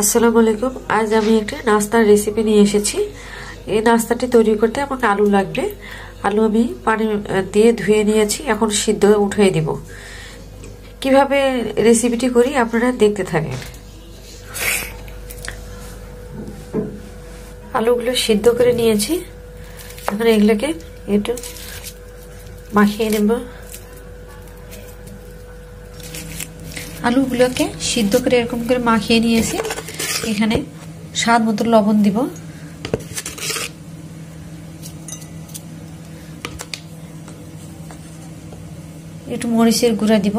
আসসালামু আলাইকুম। আজ আমি একটা নাস্তার রেসিপি নিয়ে এসেছি। এই নাস্তাটি তৈরি করতে আমাকে আলু লাগবে। আলু আমি পানি দিয়ে ধুয়ে নিয়েছি, এখন সিদ্ধ উঠিয়ে দিব। কিভাবে রেসিপিটি করি আপনারা দেখতে থাকেন। আলুগুলো সিদ্ধ করে নিয়েছি, এখন এগুলোকে একটু মাখিয়ে নেব। আলুগুলোকে সিদ্ধ করে এরকম করে মাখিয়ে নিয়েছি। এখানে স্বাদ মতো লবণ দিব, একটু মরিচের গুঁড়া দিব,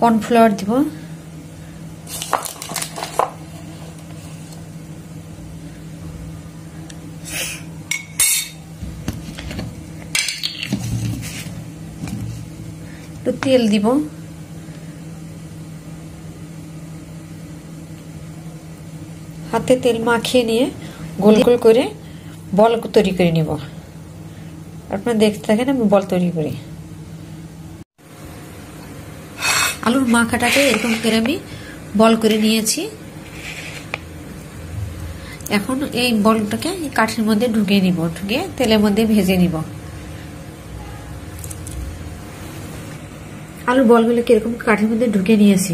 কর্নফ্লাওয়ার দিব, একটু তেল দিব, হাতে তেল মাখিয়ে নিয়ে গোল গোল করে বল তৈরি করে নিব। আপনারা দেখতে থাকেন আমি বল তৈরি করি। আলুর মাখাটাকে এরকম করে আমি বল করে নিয়েছি। এখন এই বলটাকে কাঠির মধ্যে ঢুকিয়ে নিব, ঢুকিয়ে তেলের মধ্যে ভেজে নিব। আলুর বলগুলোকে এরকম কাঠির মধ্যে ঢুকিয়ে নিয়েছি।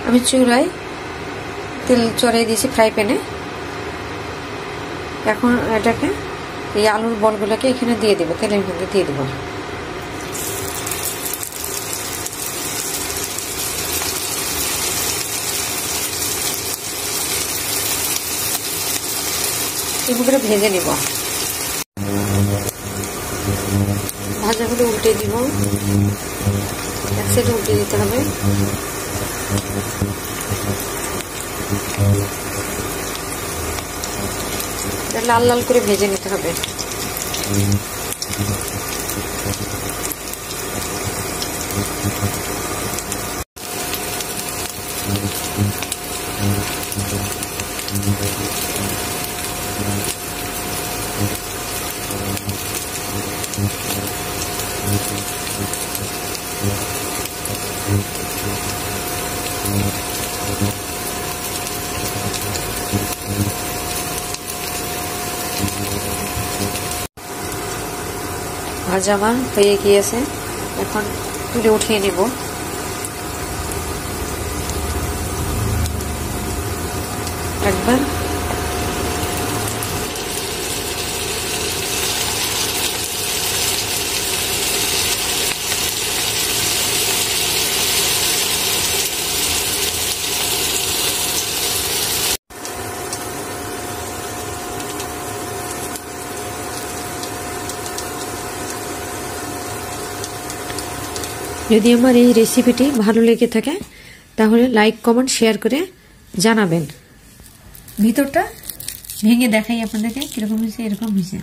আমি চুলায় তেল চড়িয়ে দিয়েছি ফ্রাই প্যানে। এখন এটাকে এই আলুর বলগুলোকে এখানে দিয়ে দেবো, তেলের মধ্যে দিয়ে দেবো। এগুলো ভেজে নিব, ভাজাগুলো উল্টে দিব, এক সাইডে উল্টে দিতে হবে। লাল লাল করে ভেজে নিতে হবে। ভাজা আমার হয়ে গিয়েছে, এখন তুলে উঠিয়ে নেব। একবার যদি আমার এই রেসিপিটি ভালো লেগে থাকে তাহলে লাইক কমেন্ট শেয়ার করে জানাবেন। ভিতরটা ভেঙে দেখাই আপনাদেরকে কিরকম হয়েছে। এরকম হয়েছে।